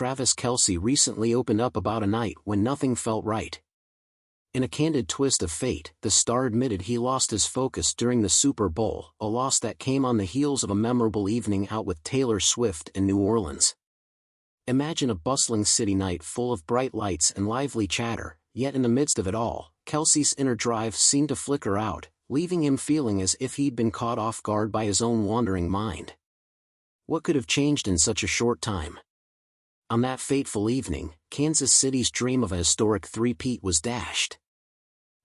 Travis Kelce recently opened up about a night when nothing felt right. In a candid twist of fate, the star admitted he lost his focus during the Super Bowl, a loss that came on the heels of a memorable evening out with Taylor Swift in New Orleans. Imagine a bustling city night full of bright lights and lively chatter, yet in the midst of it all, Kelce's inner drive seemed to flicker out, leaving him feeling as if he'd been caught off guard by his own wandering mind. What could have changed in such a short time? On that fateful evening, Kansas City's dream of a historic three-peat was dashed.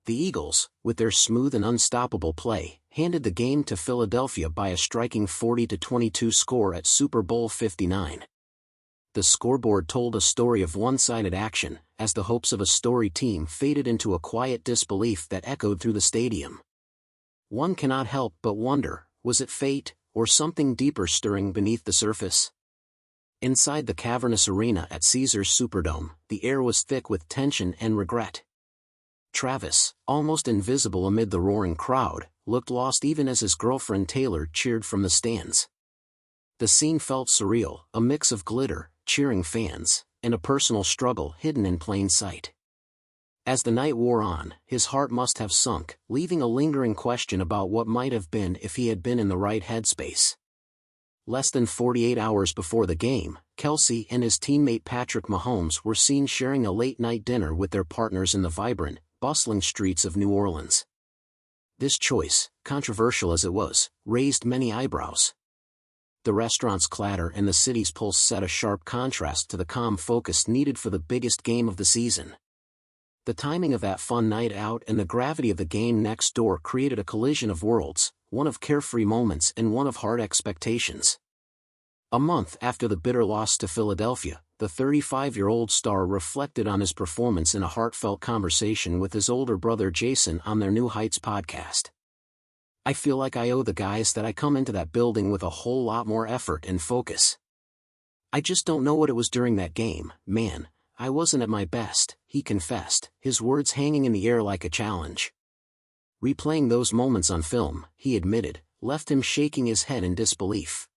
The Eagles, with their smooth and unstoppable play, handed the game to Philadelphia by a striking 40-22 score at Super Bowl 59. The scoreboard told a story of one-sided action, as the hopes of a storied team faded into a quiet disbelief that echoed through the stadium. One cannot help but wonder, was it fate, or something deeper stirring beneath the surface? Inside the cavernous arena at Caesars Superdome, the air was thick with tension and regret. Travis, almost invisible amid the roaring crowd, looked lost even as his girlfriend Taylor cheered from the stands. The scene felt surreal, a mix of glitter, cheering fans, and a personal struggle hidden in plain sight. As the night wore on, his heart must have sunk, leaving a lingering question about what might have been if he had been in the right headspace. Less than 48 hours before the game, Kelce and his teammate Patrick Mahomes were seen sharing a late-night dinner with their partners in the vibrant, bustling streets of New Orleans. This choice, controversial as it was, raised many eyebrows. The restaurant's clatter and the city's pulse set a sharp contrast to the calm focus needed for the biggest game of the season. The timing of that fun night out and the gravity of the game next door created a collision of worlds, one of carefree moments and one of hard expectations. A month after the bitter loss to Philadelphia, the 35-year-old star reflected on his performance in a heartfelt conversation with his older brother Jason on their New Heights podcast. "I feel like I owe the guys that I come into that building with a whole lot more effort and focus. I just don't know what it was during that game, man. I wasn't at my best," he confessed, his words hanging in the air like a challenge. Replaying those moments on film, he admitted, left him shaking his head in disbelief.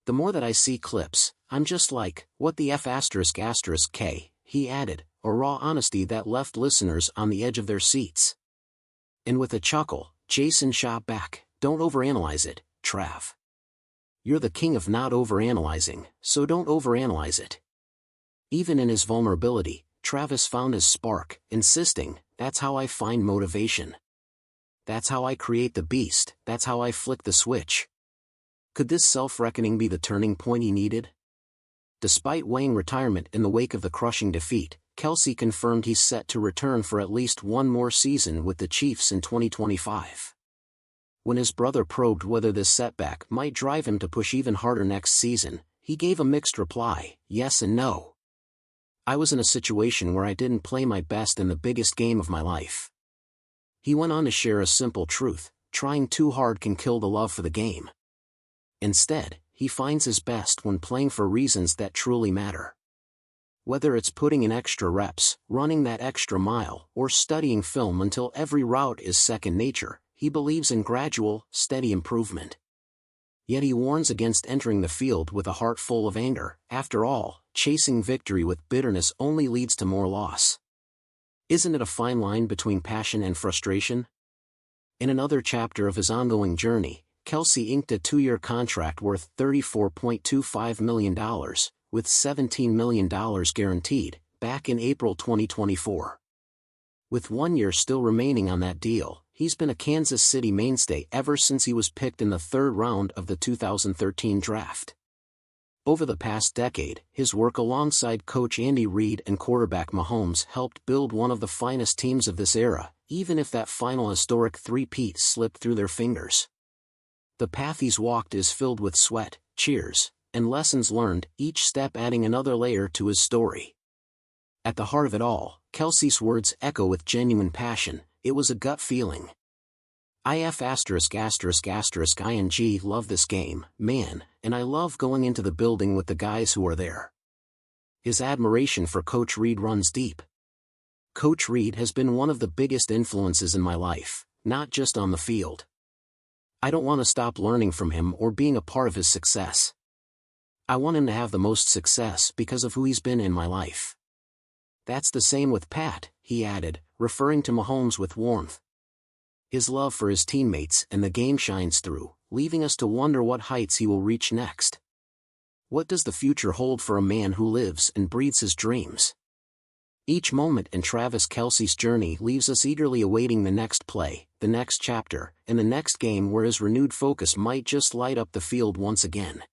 "The more that I see clips, I'm just like, what the F***K, he added, a raw honesty that left listeners on the edge of their seats. And with a chuckle, Jason shot back, "Don't overanalyze it, Trav. You're the king of not overanalyzing, so don't overanalyze it." Even in his vulnerability, Travis found his spark, insisting, "That's how I find motivation. That's how I create the beast, that's how I flick the switch." Could this self-reckoning be the turning point he needed? Despite weighing retirement in the wake of the crushing defeat, Kelce confirmed he's set to return for at least one more season with the Chiefs in 2025. When his brother probed whether this setback might drive him to push even harder next season, he gave a mixed reply, yes and no. "I was in a situation where I didn't play my best in the biggest game of my life." He went on to share a simple truth: trying too hard can kill the love for the game. Instead, he finds his best when playing for reasons that truly matter. Whether it's putting in extra reps, running that extra mile, or studying film until every route is second nature, he believes in gradual, steady improvement. Yet he warns against entering the field with a heart full of anger. After all, chasing victory with bitterness only leads to more loss. Isn't it a fine line between passion and frustration? In another chapter of his ongoing journey, Kelce inked a 2-year contract worth $34.25 million, with $17 million guaranteed, back in April 2024. With 1 year still remaining on that deal, he's been a Kansas City mainstay ever since he was picked in the 3rd round of the 2013 draft. Over the past decade, his work alongside coach Andy Reid and quarterback Mahomes helped build one of the finest teams of this era, even if that final historic three-peat slipped through their fingers. The path he's walked is filled with sweat, cheers, and lessons learned, each step adding another layer to his story. At the heart of it all, Kelce's words echo with genuine passion. "It was a gut feeling. I love this game, man, and I love going into the building with the guys who are there." His admiration for Coach Reid runs deep. "Coach Reid has been one of the biggest influences in my life, not just on the field. I don't want to stop learning from him or being a part of his success." I want him to have the most success because of who he's been in my life. That's the same with Pat, he added, referring to Mahomes with warmth. His love for his teammates and the game shines through, leaving us to wonder what heights he will reach next. What does the future hold for a man who lives and breathes his dreams? Each moment in Travis Kelce's journey leaves us eagerly awaiting the next play, the next chapter, and the next game where his renewed focus might just light up the field once again.